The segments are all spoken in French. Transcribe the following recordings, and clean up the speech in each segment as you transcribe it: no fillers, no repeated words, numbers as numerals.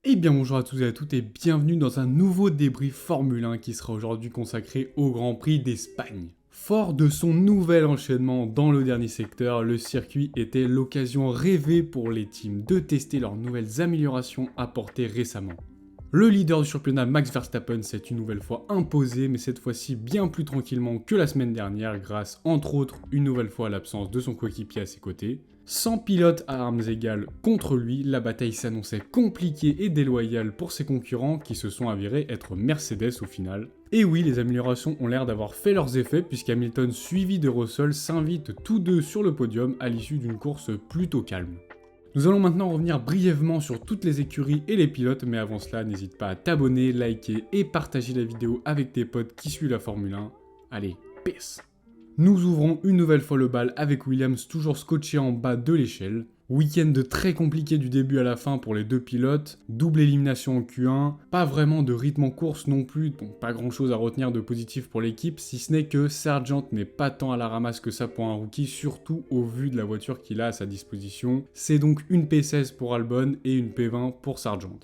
Eh bien bonjour à tous et à toutes et bienvenue dans un nouveau débrief Formule 1 qui sera aujourd'hui consacré au Grand Prix d'Espagne. Fort de son nouvel enchaînement dans le dernier secteur, le circuit était l'occasion rêvée pour les teams de tester leurs nouvelles améliorations apportées récemment. Le leader du championnat Max Verstappen s'est une nouvelle fois imposé, mais cette fois-ci bien plus tranquillement que la semaine dernière grâce entre autres une nouvelle fois à l'absence de son coéquipier à ses côtés. Sans pilote à armes égales contre lui, la bataille s'annonçait compliquée et déloyale pour ses concurrents qui se sont avérés être Mercedes au final. Et oui, les améliorations ont l'air d'avoir fait leurs effets puisqu'Hamilton suivi de Russell s'invitent tous deux sur le podium à l'issue d'une course plutôt calme. Nous allons maintenant revenir brièvement sur toutes les écuries et les pilotes, mais avant cela, n'hésite pas à t'abonner, liker et partager la vidéo avec tes potes qui suivent la Formule 1. Allez, peace! Nous ouvrons une nouvelle fois le bal avec Williams toujours scotché en bas de l'échelle. Week-end très compliqué du début à la fin pour les deux pilotes, double élimination en Q1, pas vraiment de rythme en course non plus, donc pas grand chose à retenir de positif pour l'équipe, si ce n'est que Sargent n'est pas tant à la ramasse que ça pour un rookie, surtout au vu de la voiture qu'il a à sa disposition. C'est donc une P16 pour Albon et une P20 pour Sargent.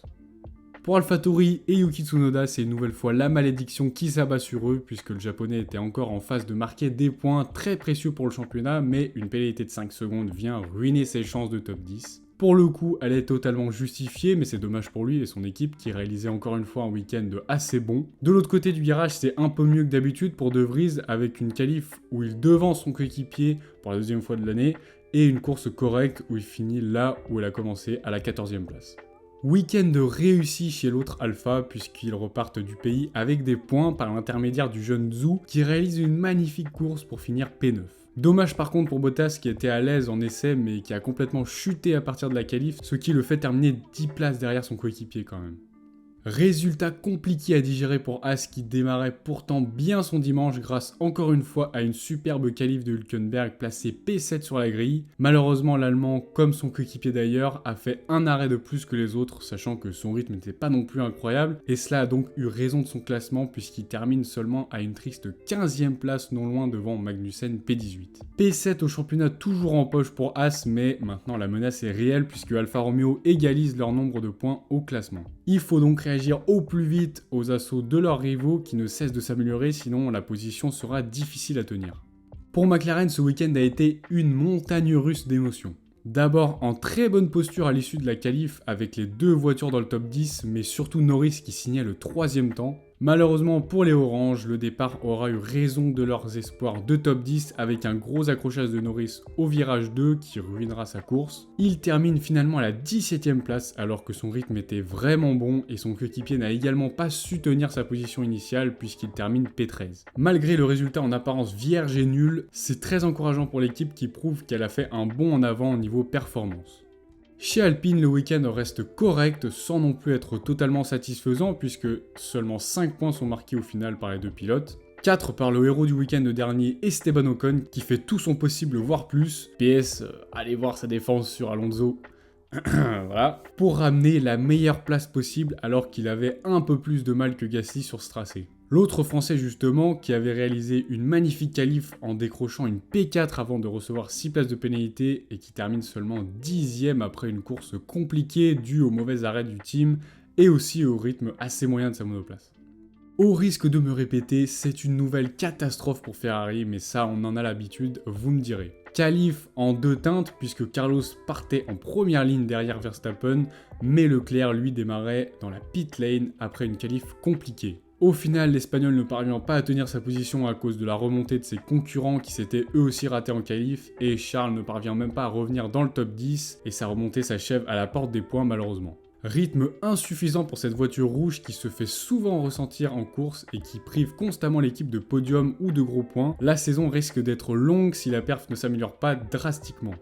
Pour AlphaTauri et Yuki Tsunoda, c'est une nouvelle fois la malédiction qui s'abat sur eux, puisque le japonais était encore en phase de marquer des points très précieux pour le championnat, mais une pénalité de 5 secondes vient ruiner ses chances de top 10. Pour le coup, elle est totalement justifiée, mais c'est dommage pour lui et son équipe qui réalisait encore une fois un week-end assez bon. De l'autre côté du virage, c'est un peu mieux que d'habitude pour De Vries, avec une qualif où il devance son coéquipier pour la deuxième fois de l'année, et une course correcte où il finit là où elle a commencé, à la 14e place. Week-end réussi chez l'autre Alpha puisqu'ils repartent du pays avec des points par l'intermédiaire du jeune Zhou qui réalise une magnifique course pour finir P9. Dommage par contre pour Bottas qui était à l'aise en essai mais qui a complètement chuté à partir de la qualif, ce qui le fait terminer 10 places derrière son coéquipier quand même. Résultat compliqué à digérer pour Haas qui démarrait pourtant bien son dimanche grâce encore une fois à une superbe qualif de Hülkenberg placé P7 sur la grille. Malheureusement l'Allemand, comme son coéquipier d'ailleurs, a fait un arrêt de plus que les autres, sachant que son rythme n'était pas non plus incroyable, et cela a donc eu raison de son classement puisqu'il termine seulement à une triste 15e place non loin devant Magnussen P18. P7 au championnat toujours en poche pour Haas, mais maintenant la menace est réelle puisque Alfa Romeo égalise leur nombre de points au classement. Il faut donc réagir au plus vite aux assauts de leurs rivaux qui ne cessent de s'améliorer, sinon la position sera difficile à tenir. Pour McLaren, ce week-end a été une montagne russe d'émotions. D'abord en très bonne posture à l'issue de la qualif avec les deux voitures dans le top 10, mais surtout Norris qui signait le 3e temps. Malheureusement pour les Oranges, le départ aura eu raison de leurs espoirs de top 10 avec un gros accrochage de Norris au virage 2 qui ruinera sa course. Il termine finalement à la 17e place alors que son rythme était vraiment bon et son coéquipier n'a également pas su tenir sa position initiale puisqu'il termine P13. Malgré le résultat en apparence vierge et nul, c'est très encourageant pour l'équipe qui prouve qu'elle a fait un bond en avant au niveau performance. Chez Alpine, le week-end reste correct sans non plus être totalement satisfaisant puisque seulement 5 points sont marqués au final par les deux pilotes. 4 par le héros du week-end dernier, Esteban Ocon, qui fait tout son possible voire plus. PS, allez voir sa défense sur Alonso. Voilà. Pour ramener la meilleure place possible alors qu'il avait un peu plus de mal que Gasly sur ce tracé. L'autre français justement, qui avait réalisé une magnifique qualif en décrochant une P4 avant de recevoir 6 places de pénalité et qui termine seulement 10e après une course compliquée due aux mauvais arrêts du team et aussi au rythme assez moyen de sa monoplace. Au risque de me répéter, c'est une nouvelle catastrophe pour Ferrari, mais ça on en a l'habitude, vous me direz. Qualif en deux teintes puisque Carlos partait en première ligne derrière Verstappen, mais Leclerc lui démarrait dans la pit lane après une qualif compliquée. Au final, l'Espagnol ne parvient pas à tenir sa position à cause de la remontée de ses concurrents qui s'étaient eux aussi ratés en qualif, et Charles ne parvient même pas à revenir dans le top 10, et sa remontée s'achève à la porte des points malheureusement. Rythme insuffisant pour cette voiture rouge qui se fait souvent ressentir en course et qui prive constamment l'équipe de podium ou de gros points. La saison risque d'être longue si la perf ne s'améliore pas drastiquement.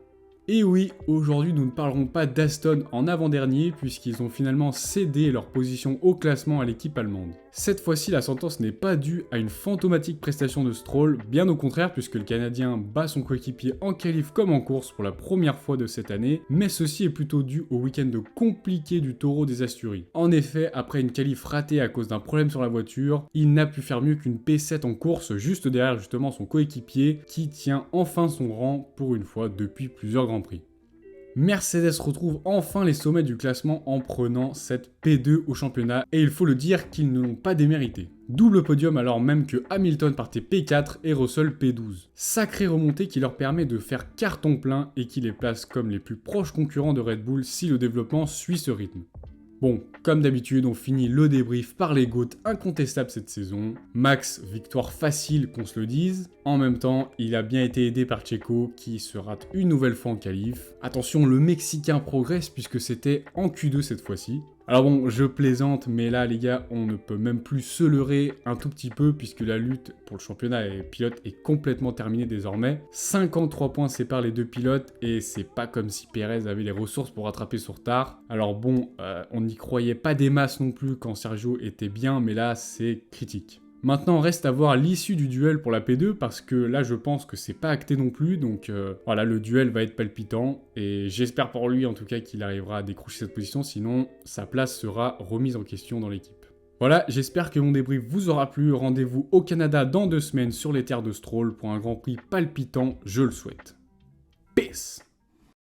Et oui, aujourd'hui nous ne parlerons pas d'Aston en avant-dernier puisqu'ils ont finalement cédé leur position au classement à l'équipe allemande. Cette fois-ci, la sentence n'est pas due à une fantomatique prestation de Stroll, bien au contraire puisque le Canadien bat son coéquipier en qualif comme en course pour la première fois de cette année, mais ceci est plutôt dû au week-end compliqué du Taureau des Asturies. En effet, après une qualif ratée à cause d'un problème sur la voiture, il n'a pu faire mieux qu'une P7 en course juste derrière justement son coéquipier qui tient enfin son rang pour une fois depuis plusieurs grands prix. Mercedes retrouve enfin les sommets du classement en prenant cette P2 au championnat et il faut le dire qu'ils ne l'ont pas démérité. Double podium alors même que Hamilton partait P4 et Russell P12. Sacrée remontée qui leur permet de faire carton plein et qui les place comme les plus proches concurrents de Red Bull si le développement suit ce rythme. Bon, comme d'habitude, on finit le débrief par les GOAT incontestables cette saison. Max, victoire facile qu'on se le dise. En même temps, il a bien été aidé par Checo qui se rate une nouvelle fois en qualif. Attention, le Mexicain progresse puisque c'était en Q2 cette fois-ci. Alors bon, je plaisante, mais là les gars, on ne peut même plus se leurrer un tout petit peu puisque la lutte pour le championnat et pilote est complètement terminée désormais. 53 points séparent les deux pilotes et c'est pas comme si Perez avait les ressources pour rattraper son retard. Alors bon, on n'y croyait pas des masses non plus quand Sergio était bien, mais là c'est critique. Maintenant, reste à voir l'issue du duel pour la P2 parce que là, je pense que c'est pas acté non plus. Donc voilà, le duel va être palpitant et j'espère pour lui en tout cas qu'il arrivera à décrocher cette position. Sinon, sa place sera remise en question dans l'équipe. Voilà, j'espère que mon débrief vous aura plu. Rendez-vous au Canada dans 2 semaines sur les terres de Stroll pour un Grand Prix palpitant, je le souhaite. Peace!